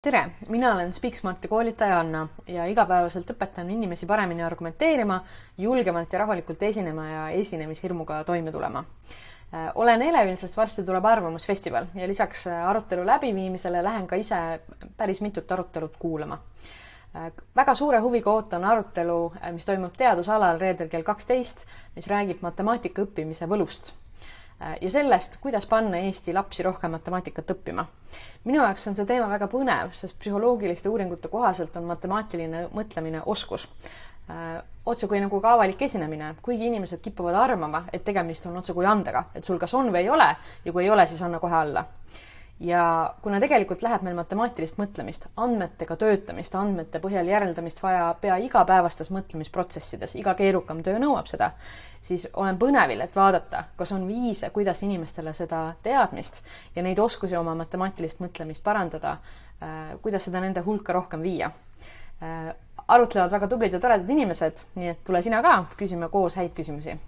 Tere, mina olen Speaksmarti koolitaja Anna ja igapäevaselt õpetan inimesi paremini argumenteerima, julgemalt ja rahulikult esinema ja esinemishirmuga toime tulema. Olen elevil, sest varsti tuleb arvamusfestival ja lisaks arutelu läbiviimisele lähen ka ise päris mitut arutelut kuulama. Väga suure huviga ootan arutelu, mis toimub teadusalal reedel kell 12, mis räägib matemaatika õppimise võlust ja sellest, kuidas panna Eesti lapsi rohkem matemaatikat õppima. Minu jaoks on see teema väga põnev, sest psühholoogiliste uuringute kohaselt on matemaatiline mõtlemine oskus. Otse kui nagu ka avalik esinemine, kuigi inimesed kipuvad arvama, et tegemist on otse kui andega, et sul kas on või ei ole ja kui ei ole, siis anna kohe alla. Ja kuna tegelikult läheb meil matemaatilist mõtlemist, andmetega töötamist, andmete põhjal järeldamist vaja pea igapäevastes mõtlemisprotsessides, iga keerukam töö nõuab seda, siis olen põnevil, et vaadata, kas on viise, kuidas inimestele seda teadmist ja neid oskusi oma matemaatilist mõtlemist parandada, kuidas seda nende hulka rohkem viia. Arutlevad väga tublid ja toredad inimesed, nii et tule sina ka, küsime koos häid küsimusi.